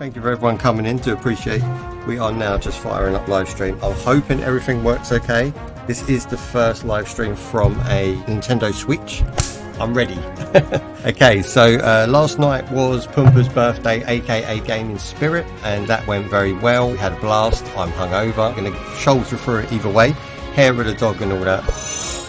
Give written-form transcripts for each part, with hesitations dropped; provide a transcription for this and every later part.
Thank you for everyone coming in, do appreciate. We are now just firing up live stream. I'm hoping everything works okay. This is the first live stream from a Nintendo Switch. I'm ready. Okay, so last night was Pumpa's birthday, aka Gaming Spirit, and that went very well. We had a blast. I'm hungover. I'm going to shoulder through it either way. Hair of the dog and all that.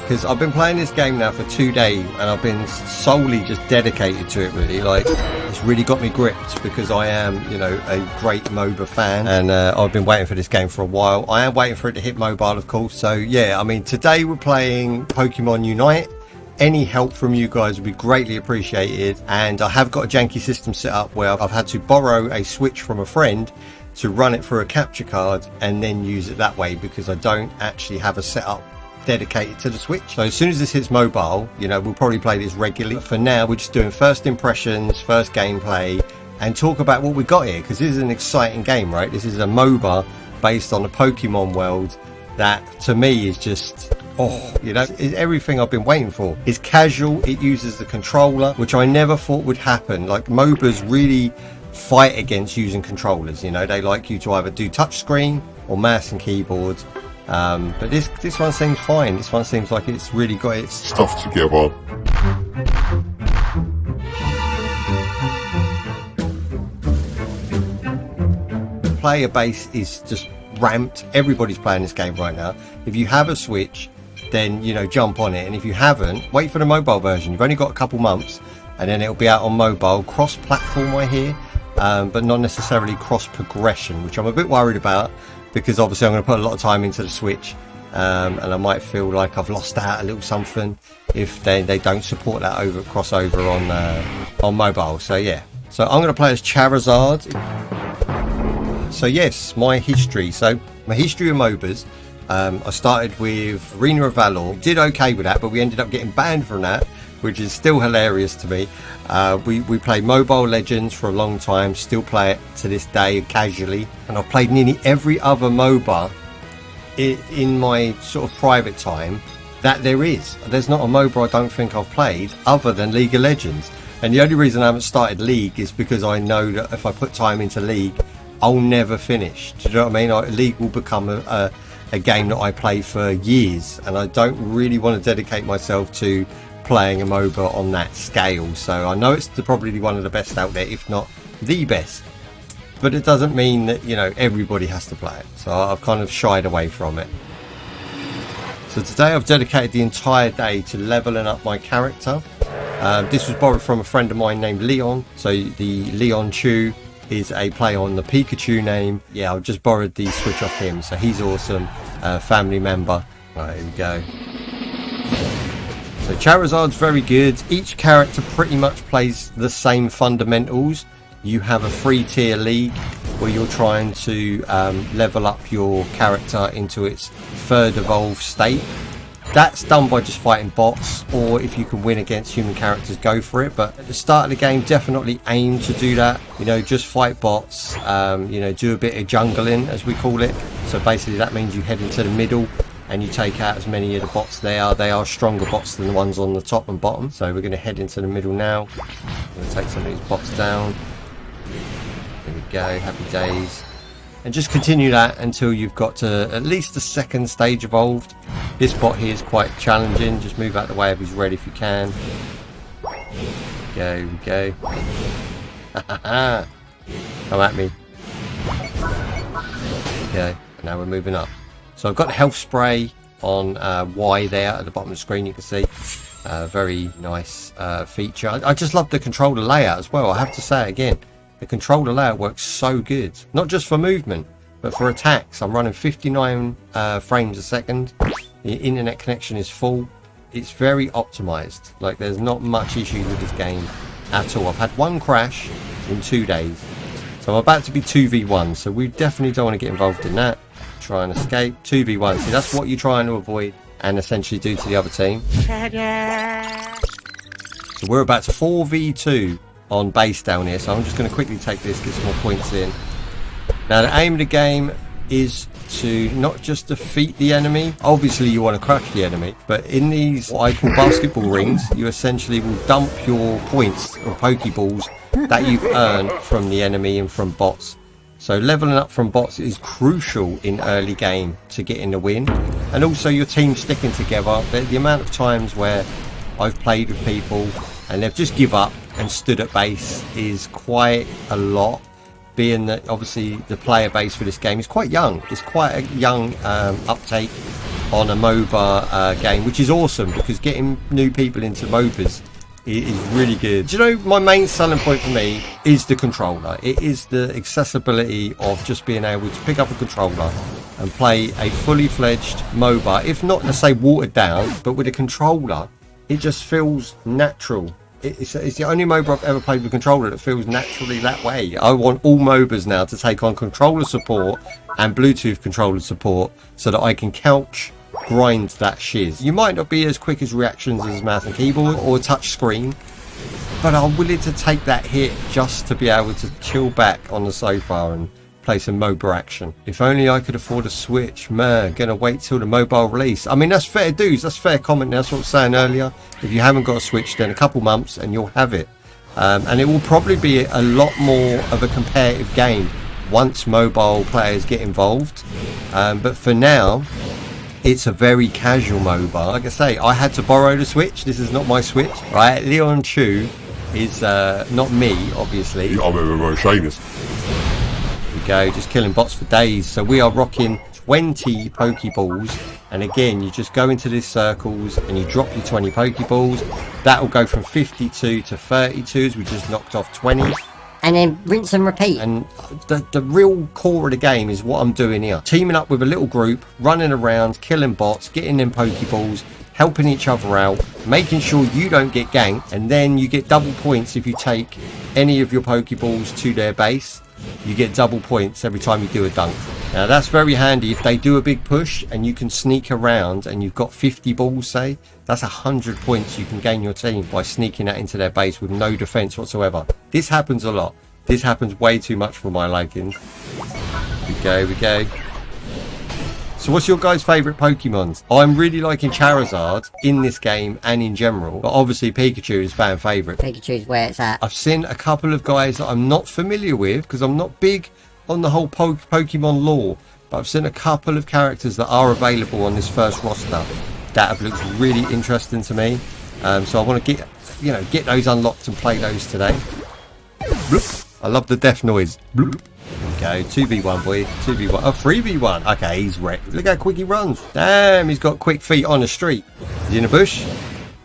Because I've been playing this game now for 2 days and I've been solely just dedicated to it, really. Like, it's really got me gripped because I am, you know, a great Moba fan, and I've been waiting for this game for a while. I am waiting for it to hit mobile, of course. So yeah, I mean, today we're playing Pokemon Unite. Any help from you guys would be greatly appreciated, and I have got a janky system set up where I've had to borrow a Switch from a friend to run it through a capture card and then use it that way, because I don't actually have a setup dedicated to the Switch. So as soon as this hits mobile, you know, we'll probably play this regularly. But for now, we're just doing first impressions, first gameplay, and talk about what we got here, because this is an exciting game, right? This is a MOBA based on a Pokemon world that to me is just, oh, you know, it's everything I've been waiting for. It's casual, it uses the controller, which I never thought would happen. Like, MOBAs really fight against using controllers, you know, they like you to either do touchscreen or mouse and keyboard. But this one seems fine. This one seems like it's really got its stuff together. Player base is just ramped. Everybody's playing this game right now. If you have a Switch, then, you know, jump on it, and if you haven't, wait for the mobile version. You've only got a couple months and then it'll be out on mobile. Cross-platform, I hear, but not necessarily cross-progression, which I'm a bit worried about, because obviously I'm going to put a lot of time into the Switch, and I might feel like I've lost out a little something if they don't support that crossover on mobile. So yeah, so I'm going to play as Charizard. So yes, my history. So my history of MOBAs. I started with Arena of Valor. Did okay with that, but we ended up getting banned from that, which is still hilarious to me. We played Mobile Legends for a long time, still play it to this day casually, and I've played nearly every other MOBA in my sort of private time that there is. There's not a MOBA I don't think I've played other than League of Legends, and the only reason I haven't started League is because I know that if I put time into League, I'll never finish. Do you know what I mean? League will become a game that I play for years, and I don't really want to dedicate myself to playing a MOBA on that scale. So I know it's probably one of the best out there, if not the best, but it doesn't mean that, you know, everybody has to play it. So I've kind of shied away from it. So today I've dedicated the entire day to leveling up my character. This was borrowed from a friend of mine named Leon. So the Leon Chu is a play on the Pikachu name. Yeah, I've just borrowed the Switch off him, so he's awesome. Family member. Right, here we go. So Charizard's very good. Each character pretty much plays the same fundamentals. You have a 3-tier league where you're trying to level up your character into its third evolved state. That's done by just fighting bots, or if you can win against human characters, go for it. But at the start of the game, definitely aim to do that. You know, just fight bots, you know, do a bit of jungling, as we call it. So basically that means you head into the middle and you take out as many of the bots there are. They are stronger bots than the ones on the top and bottom. So we're going to head into the middle now. I'm going to take some of these bots down. There we go, happy days. And just continue that until you've got to at least the second stage evolved. This bot here is quite challenging. Just move out the way if he's ready if you can. There we go. Come at me. Okay, now we're moving up. So I've got the health spray on Y there at the bottom of the screen, you can see. Very nice feature. I just love the controller layout as well, I have to say it again. The controller layout works so good, not just for movement, but for attacks. I'm running 59 frames a second. The internet connection is full. It's very optimized. Like, there's not much issues with this game at all. I've had one crash in 2 days. So I'm about to be 2v1, so we definitely don't want to get involved in that. Try and escape. 2v1, see, that's what you're trying to avoid and essentially do to the other team. So we're about to 4v2 on base down here, so I'm just going to quickly take this, get some more points in. Now the aim of the game is to not just defeat the enemy. Obviously you want to crush the enemy, but in these what I call basketball rings, you essentially will dump your points or Pokeballs that you've earned from the enemy and from bots. So leveling up from bots is crucial in early game to getting the win, and also your team sticking together. The amount of times where I've played with people and they've just give up and stood at base is quite a lot, being that obviously the player base for this game is quite young. It's quite a young uptake on a MOBA game, which is awesome, because getting new people into MOBAs is really good. Do you know, my main selling point for me is the controller. It is the accessibility of just being able to pick up a controller and play a fully fledged MOBA, if not, let's say, watered down, but with a controller it just feels natural. It's the only MOBA I've ever played with a controller that feels naturally that way. I want all MOBAs now to take on controller support and Bluetooth controller support, so that I can couch grind that shiz. You might not be as quick as reactions as mouse and keyboard or touch screen, but I'm willing to take that hit just to be able to chill back on the sofa and play some MOBA action. If only I could afford a Switch. Man, gonna wait till the mobile release. I mean, that's fair dues, that's fair comment. That's what I was saying earlier. If you haven't got a Switch, then a couple months and you'll have it. And it will probably be a lot more of a competitive game once mobile players get involved. But for now, it's a very casual MOBA. Like I say, I had to borrow the Switch. This is not my Switch, right? MmoShanuz is not me, obviously. I'm MmoShanuz. Go, just killing bots for days. So we are rocking 20 Pokeballs, and again, you just go into these circles and you drop your 20 Pokeballs. That will go from 52 to 32, as we just knocked off 20. And then rinse and repeat. And the real core of the game is what I'm doing here. Teaming up with a little group, running around, killing bots, getting them Pokeballs, helping each other out, making sure you don't get ganked, and then you get double points if you take any of your Pokeballs to their base. You get double points every time you do a dunk. Now that's very handy if they do a big push and you can sneak around and you've got 50 balls, say. That's 100 points you can gain your team by sneaking that into their base with no defense whatsoever. This happens a lot. This happens way too much for my liking. We go. So what's your guys' favourite Pokemons? I'm really liking Charizard in this game and in general, but obviously Pikachu is fan favourite. Pikachu's where it's at. I've seen a couple of guys that I'm not familiar with, because I'm not big on the whole Pokemon lore, but I've seen a couple of characters that are available on this first roster that have looked really interesting to me. So I want to get those unlocked and play those today. Bloop. I love the death noise. Bloop. Go 2v1 boy, 2v1, oh 3v1. Okay, he's wrecked. Look how quick he runs. Damn, he's got quick feet on the street. Is he in a bush?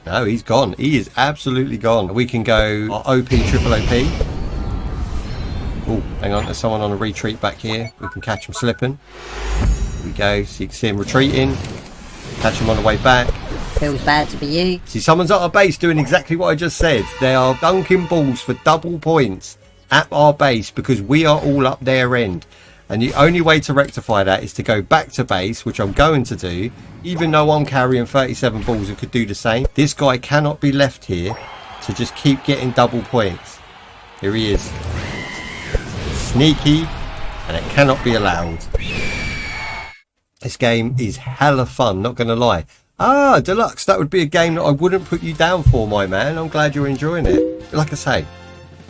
No, he's gone. He is absolutely gone. We can go OP, triple OP. Oh, hang on, there's someone on a retreat back here. We can catch him slipping. Here we go, so you can see him retreating. Catch him on the way back. Feels bad to be you. See, someone's at our base doing exactly what I just said. They are dunking balls for double points at our base because we are all up their end, and the only way to rectify that is to go back to base, which I'm going to do, even though I'm carrying 37 balls and could do the same. This guy cannot be left here to just keep getting double points. Here he is, sneaky, and it cannot be allowed. This game is hella fun, not gonna lie. Deluxe, that would be a game that I wouldn't put you down for, my man. I'm glad you're enjoying it. Like I say,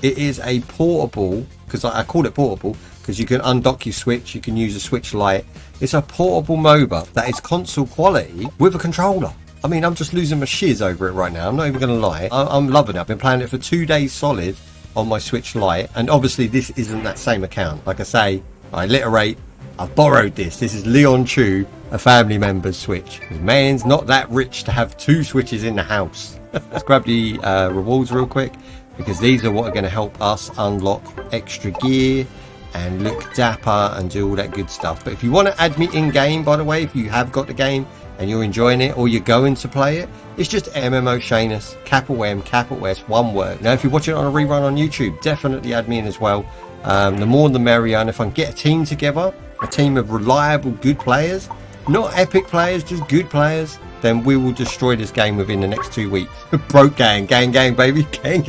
it is a portable, because I call it portable because you can undock your Switch, you can use a Switch Lite. It's a portable MOBA that is console quality with a controller. I mean, I'm just losing my shiz over it right now. I'm not even going to lie. I'm loving it. I've been playing it for 2 days solid on my Switch Lite, and obviously this isn't that same account. Like I say, I alliterate. I've borrowed this. This is MmoShanuz, a family member's Switch. Man's not that rich to have 2 Switches in the house. Let's grab the rewards real quick, because these are what are going to help us unlock extra gear and look dapper and do all that good stuff. But if you want to add me in game, by the way, if you have got the game and you're enjoying it or you're going to play it, it's just MmoShanuz, capital M, capital S, one word. Now if you're watching it on a rerun on YouTube, definitely add me in as well. The more the merrier, and if I can get a team together, a team of reliable good players, not epic players, just good players, then we will destroy this game within the next 2 weeks. Broke gang, baby, gang.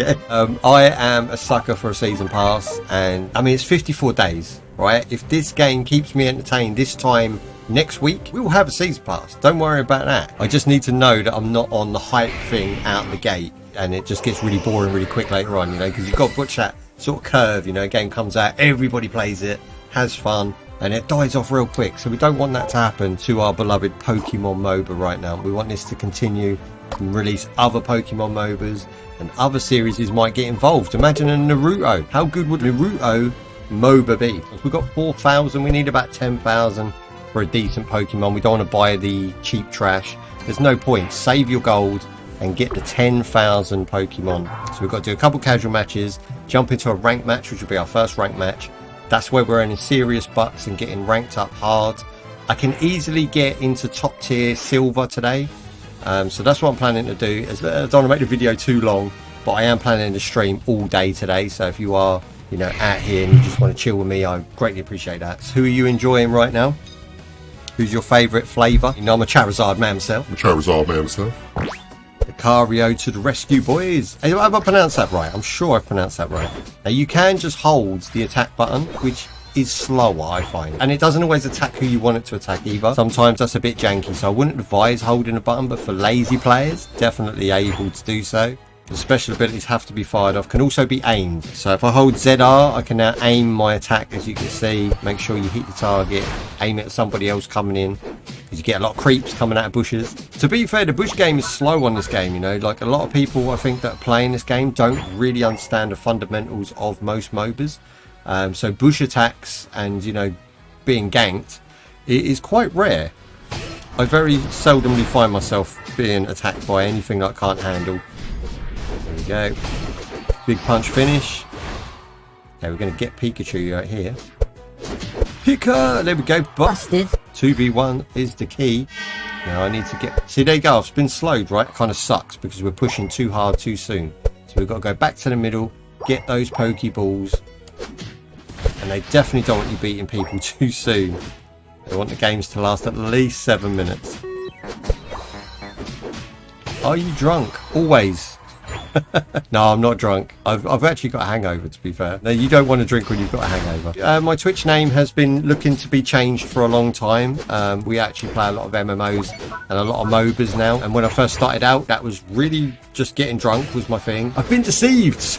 I am a sucker for a season pass, and I mean, it's 54 days, right? If this game keeps me entertained this time next week, we will have a season pass. Don't worry about that. I just need to know that I'm not on the hype thing out the gate, and it just gets really boring really quick later on, you know, because you've got to watch that sort of curve, you know, a game comes out, everybody plays it, has fun, and it dies off real quick. So we don't want that to happen to our beloved Pokemon MOBA right now. We want this to continue and release other Pokemon MOBAs, and other series might get involved. Imagine a Naruto. How good would Naruto MOBA be? We've got 4,000, we need about 10,000 for a decent Pokemon. We don't want to buy the cheap trash. There's no point. Save your gold and get the 10,000 Pokemon. So we've got to do a couple casual matches, jump into a ranked match, which will be our first ranked match. That's where we're earning serious bucks and getting ranked up hard. I can easily get into top tier silver today. So that's what I'm planning to do. I don't want to make the video too long, but I am planning to stream all day today. So if you are, you know, out here and you just want to chill with me, I greatly appreciate that. So who are you enjoying right now? Who's your favourite flavour? You know, I'm a Charizard man myself. Lucario to the rescue, boys. Have I pronounced that right? I'm sure I've pronounced that right. Now, you can just hold the attack button, which is slower, I find. And it doesn't always attack who you want it to attack either. Sometimes that's a bit janky, so I wouldn't advise holding a button, but for lazy players, definitely able to do so. The special abilities have to be fired off, can also be aimed. So if I hold ZR, I can now aim my attack, as you can see. Make sure you hit the target, aim it at somebody else coming in, because you get a lot of creeps coming out of bushes. To be fair, the bush game is slow on this game, you know. Like, a lot of people, I think, that are playing this game don't really understand the fundamentals of most MOBAs. So bush attacks and, you know, being ganked, it is quite rare. I very seldomly find myself being attacked by anything that I can't handle. There we go. Big punch finish. Okay, we're going to get Pikachu right here. Pika! There we go. Busted. 2v1 is the key. Now I need to get... See, there you go. I've been slowed, right? It kind of sucks because we're pushing too hard too soon. So we've got to go back to the middle, get those Pokeballs. And they definitely don't want you beating people too soon. They want the games to last at least 7 minutes. Are you drunk? Always. No, I'm not drunk. I've actually got a hangover, to be fair. No, you don't want to drink when you've got a hangover. My Twitch name has been looking to be changed for a long time. We actually play a lot of MMOs and a lot of MOBAs now. And when I first started out, that was really just getting drunk was my thing. I've been deceived.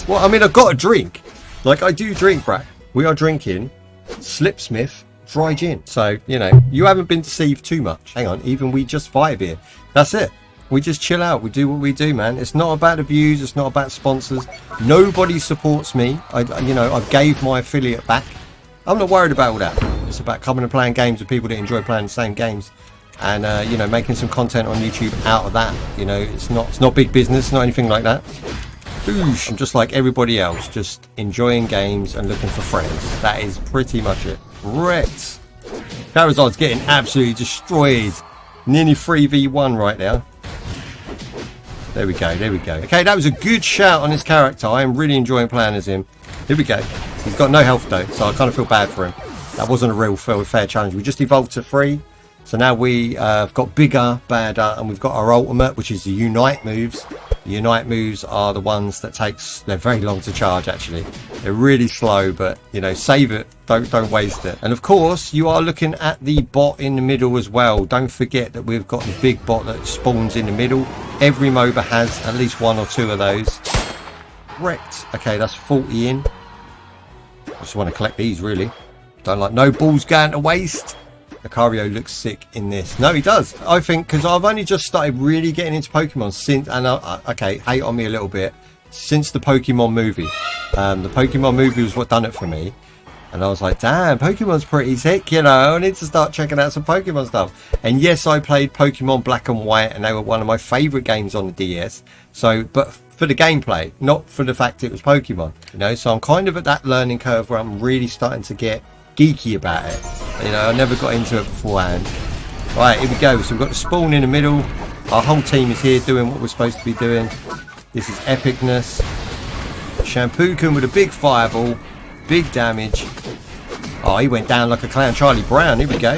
Well, I mean, I've got a drink. Like, I do drink, Brad. We are drinking Slipsmith dry gin. So, you know, you haven't been deceived too much. Hang on, even we just vibe here. That's it. We just chill out. We do what we do, man. It's not about the views. It's not about sponsors. Nobody supports me. You know, I gave my affiliate back. I'm not worried about all that. It's about coming and playing games with people that enjoy playing the same games, and you know, making some content on YouTube out of that. You know, it's not big business, not anything like that. Boosh. I'm just like everybody else, just enjoying games and looking for friends. That is pretty much it. Wrecked. Charizard's getting absolutely destroyed. Nearly 3v1 right now. There we go, there we go. Okay, that was a good shout on his character. I am really enjoying playing as him. Here we go. He's got no health though, so I kind of feel bad for him. That wasn't a real fair challenge. We just evolved to 3. So now we have got bigger, badder, and we've got our ultimate, which is the Unite moves. The Unite moves are the ones that they're very long to charge actually. They're really slow, but you know, save it. Don't waste it. And of course, you are looking at the bot in the middle as well. Don't forget that we've got the big bot that spawns in the middle. Every MOBA has at least 1 or 2 of those. Wrecked. Okay, that's 40 in. I just want to collect these really. Don't like no balls going to waste. Lucario looks sick in this. No, he does. I think because I've only just started really getting into Pokemon since, and okay, hate on me a little bit, since the Pokemon movie. The Pokemon movie was what done it for me. And I was like, damn, Pokemon's pretty sick, you know. I need to start checking out some Pokemon stuff. And yes, I played Pokemon Black and White, and they were one of my favourite games on the DS. So, but for the gameplay, not for the fact it was Pokemon, you know. So I'm kind of at that learning curve where I'm really starting to get geeky about it. You know, I never got into it beforehand. Right, here we go. So we've got the spawn in the middle. Our whole team is here doing what we're supposed to be doing. This is epicness. Shampookin with a big fireball. Big damage. Oh, he went down like a clown. Charlie Brown. Here we go.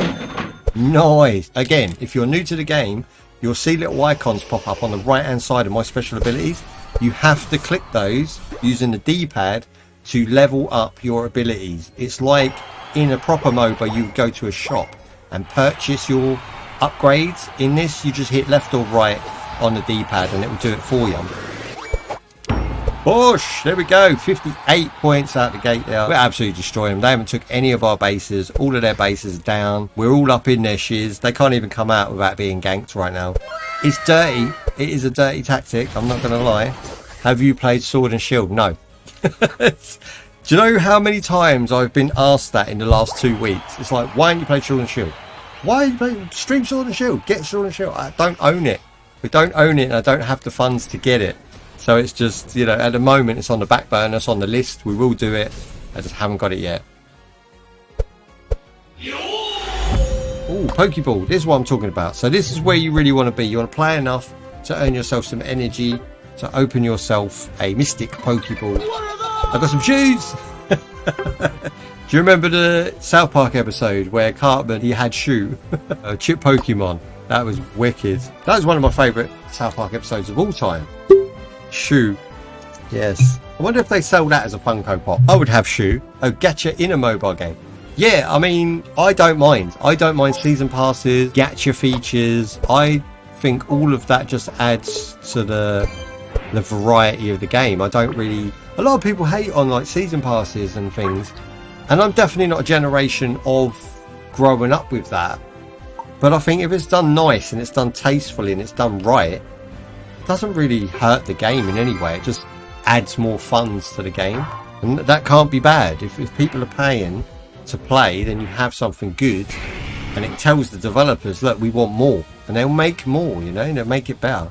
Nice. Again, if you're new to the game, you'll see little icons pop up on the right hand side of my special abilities. You have to click those using the D-pad to level up your abilities. It's like in a proper MOBA, you go to a shop and purchase your upgrades. In this, you just hit left or right on the D-pad and it will do it for you. Bush, there we go. 58 points out the gate there. We're absolutely destroying them. They haven't took any of our bases. All of their bases are down. We're all up in their shiz. They can't even come out without being ganked right now. It's dirty. It is a dirty tactic. I'm not going to lie. Have you played Sword and Shield? No. Do you know how many times I've been asked that in the last 2 weeks? It's like, why don't you play Sword and Shield? Why don't you play stream Sword and Shield? Get Sword and Shield. I don't own it. We don't own it and I don't have the funds to get it. So it's just, you know, at the moment it's on the back burner, it's on the list. We will do it. I just haven't got it yet. Oh, Pokeball. This is what I'm talking about. So this is where you really want to be. You want to play enough to earn yourself some energy, to open yourself a Mystic Pokeball. I've got some shoes. Do you remember the South Park episode where Cartman, he had shoe, a chip Pokemon? That was wicked. That was one of my favourite South Park episodes of all time. Shoe. Yes. I wonder if they sell that as a Funko Pop. I would have shoe. Oh, gacha in a mobile game. Yeah, I mean, I don't mind. I don't mind season passes, gacha features. I think all of that just adds to the variety of the game. I don't really... A lot of people hate on like season passes and things. And I'm definitely not a generation of growing up with that. But I think if it's done nice and it's done tastefully and it's done right, doesn't really hurt the game in any way. It just adds more funds to the game, and that can't be bad. If people are paying to play, then you have something good, and it tells the developers, look, we want more, and they'll make more, you know, and they'll make it better.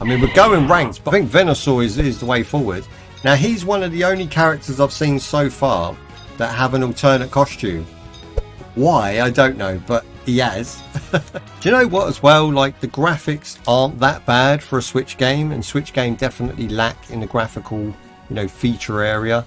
I mean, we're going ranked, but I think Venusaur is the way forward. Now, he's one of the only characters I've seen so far that have an alternate costume. Why, I don't know, but he has. Do you know what as well, like the graphics aren't that bad for a Switch game, and Switch game definitely lack in the graphical, you know, feature area.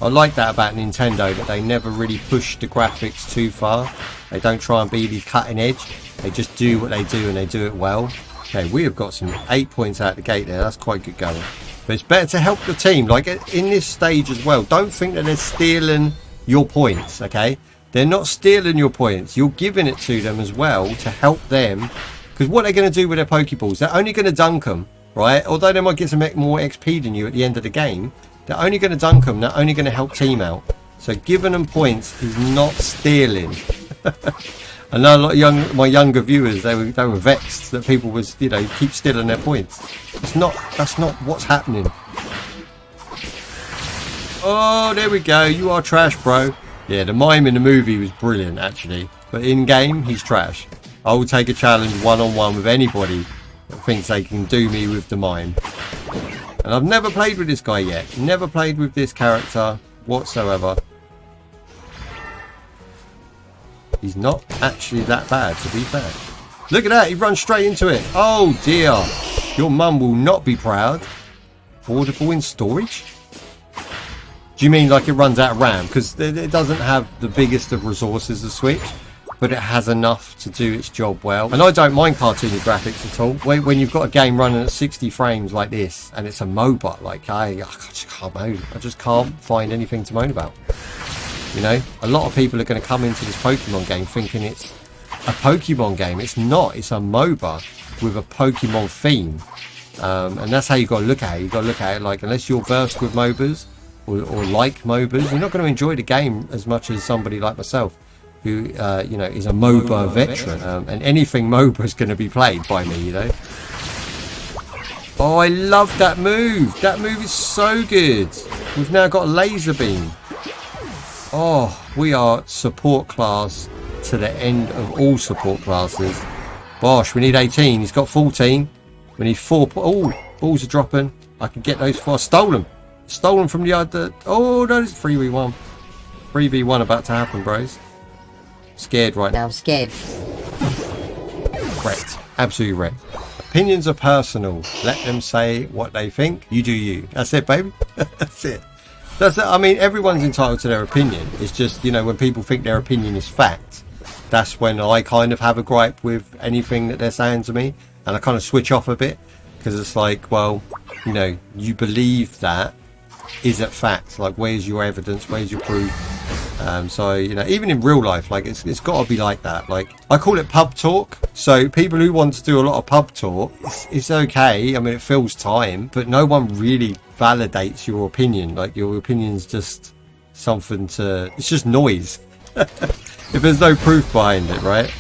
I like that about Nintendo, that they never really push the graphics too far. They don't try and be the cutting edge. They just do what they do and they do it well. Okay, we have got some 8 points out the gate there. That's quite good going. But it's better to help the team, like in this stage as well. Don't think that they're stealing your points, okay? They're not stealing your points. You're giving it to them as well to help them. Because what they're going to do with their Pokeballs, they're only going to dunk them, right? Although they might get some more XP than you at the end of the game, they're only going to dunk them. They're only going to help team out. So giving them points is not stealing. I know a lot of my younger viewers, they were vexed that people was, you know, keep stealing their points. That's not what's happening. Oh, there we go. You are trash, bro. Yeah, the mime in the movie was brilliant, actually. But in-game, he's trash. I will take a challenge one-on-one with anybody that thinks they can do me with the mime. And I've never played with this guy yet. Never played with this character whatsoever. He's not actually that bad, to be fair. Look at that, he runs straight into it. Oh, dear. Your mum will not be proud. Audible in storage? Do you mean like it runs out of RAM? Because it doesn't have the biggest of resources, the Switch, but it has enough to do its job well. And I don't mind cartoony graphics at all. When you've got a game running at 60 frames like this, and it's a MOBA, like I just can't moan. I just can't find anything to moan about. You know, a lot of people are going to come into this Pokemon game thinking it's a Pokemon game. It's not. It's a MOBA with a Pokemon theme. And that's how you've got to look at it. You've got to look at it like, unless you're versed with MOBAs, or like MOBAs, you're not going to enjoy the game as much as somebody like myself, who you know, is a MOBA veteran, and anything MOBA is going to be played by me, you know. Oh, I love that move. That move is so good. We've now got a laser beam. Oh, we are support class to the end of all support classes. Bosh, we need 18. He's got 14. We need 4. Oh, balls are dropping. I can get those 4. Stole them. Stolen from the other. Oh no, it's 3v1. 3v1 about to happen, bros. Scared right now. I'm scared. Wrecked. Absolutely wrecked. Opinions are personal. Let them say what they think. You do you. That's it, baby. That's it. That's it. I mean, everyone's entitled to their opinion. It's just, you know, when people think their opinion is fact, that's when I kind of have a gripe with anything that they're saying to me, and I kind of switch off a bit, because it's like, well, you know, you believe that, is it fact? Like, where's your evidence? Where's your proof? So, you know, even in real life, like, it's got to be like that. Like, I call it pub talk. So people who want to do a lot of pub talk, it's okay. I mean, it fills time, but no one really validates your opinion. Like, your opinion's just something to, it's just noise. If there's no proof behind it, right?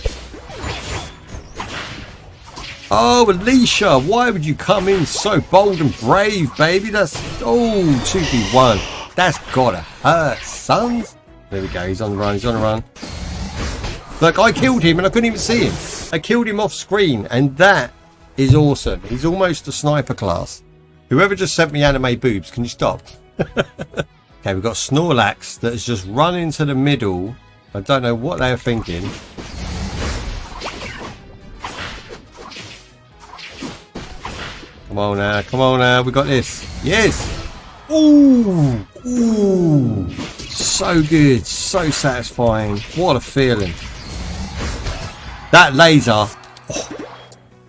Oh, Alicia, why would you come in so bold and brave, baby? That's, oh, 2v1. That's gotta hurt, sons. There we go, he's on the run, he's on the run. Look, I killed him and I couldn't even see him. I killed him off screen, and that is awesome. He's almost a sniper class. Whoever just sent me anime boobs, can you stop? Okay, we've got Snorlax that has just run into the middle. I don't know what they're thinking. Come on now, we got this. Yes! Ooh! Ooh! So good, so satisfying. What a feeling. That laser. Oh,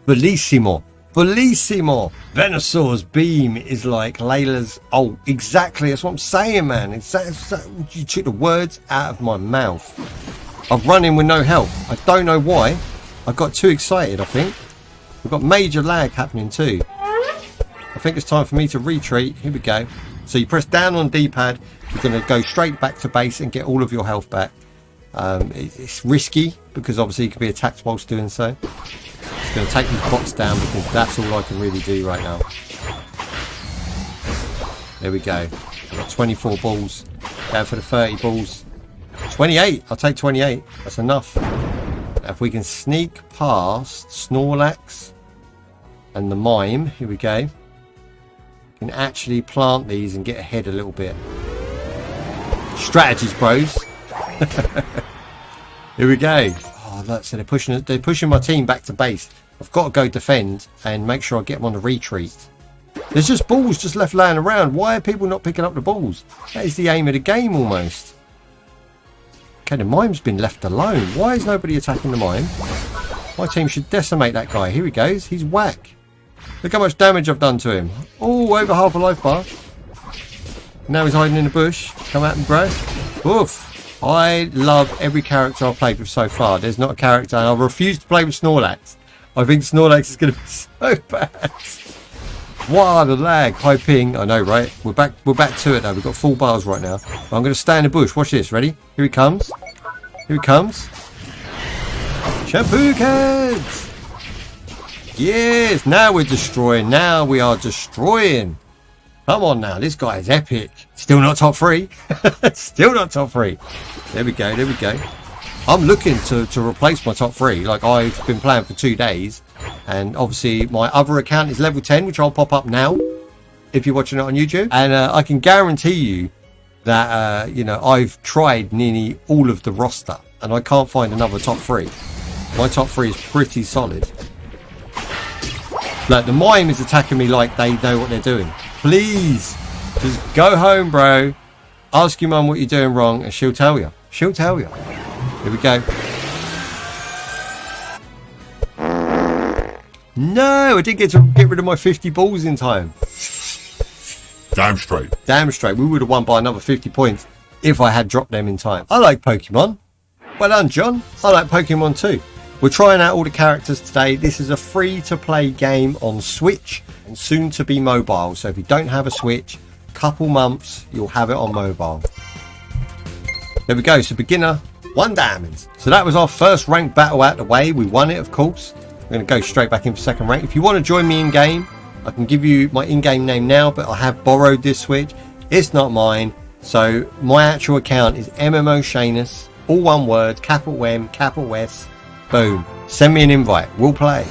bellissimo. Bellissimo. Venusaur's beam is like Layla's. Oh, exactly. That's what I'm saying, man. You took the words out of my mouth. I've run in with no help. I don't know why. I got too excited, I think. We've got major lag happening too. I think it's time for me to retreat. Here we go. So you press down on D-pad. You're going to go straight back to base and get all of your health back. It's risky because obviously you can be attacked whilst doing so. It's going to take these bots down because that's all I can really do right now. There we go. I've got 24 balls. Go for the 30 balls. 28. I'll take 28. That's enough. Now if we can sneak past Snorlax and the Mime. Here we go. Can actually plant these and get ahead a little bit. Strategies, bros. Here we go. Oh, look, so they're pushing my team back to base. I've got to go defend and make sure I get them on the retreat. There's just balls just left laying around. Why are people not picking up the balls? That is the aim of the game almost. Okay, the Mime's been left alone. Why is nobody attacking the Mime? My team should decimate that guy. Here he goes. He's whack. Look how much damage I've done to him. Oh, over half a life bar. Now he's hiding in the bush. Come at him, bro. Oof. I love every character I've played with so far. There's not a character, and I refuse to play with Snorlax. I think Snorlax is going to be so bad. What a lag. High ping. I know, right? We're back to it now. We've got full bars right now. I'm going to stay in the bush. Watch this. Ready? Here he comes. Here he comes. Shampoo cans. Yes, now we're destroying. Now we are destroying. Come on now, this guy is epic. Still not top 3. Still not top 3. There we go, there we go. I'm looking to replace my top 3. Like, I've been playing for 2 days. And obviously my other account is level 10, which I'll pop up now if you're watching it on YouTube. And I can guarantee you that, you know, I've tried nearly all of the roster. And I can't find another top 3. My top 3 is pretty solid. Like, the Mime is attacking me like they know what they're doing. Please, just go home, bro. Ask your mum what you're doing wrong, and she'll tell you. She'll tell you. Here we go. No, I didn't get to get rid of my 50 balls in time. Damn straight. Damn straight. We would have won by another 50 points if I had dropped them in time. I like Pokemon. Well done, John. I like Pokemon too. We're trying out all the characters today. This is a free-to-play game on Switch and soon to be mobile. So if you don't have a Switch, couple months, you'll have it on mobile. There we go. So beginner, 1 diamond. So that was our first ranked battle out the way. We won it, of course. I'm going to go straight back in for second rank. If you want to join me in-game, I can give you my in-game name now, but I have borrowed this Switch. It's not mine. So my actual account is MmoShanuz. All one word, capital M, capital S. Boom. Send me an invite. We'll play.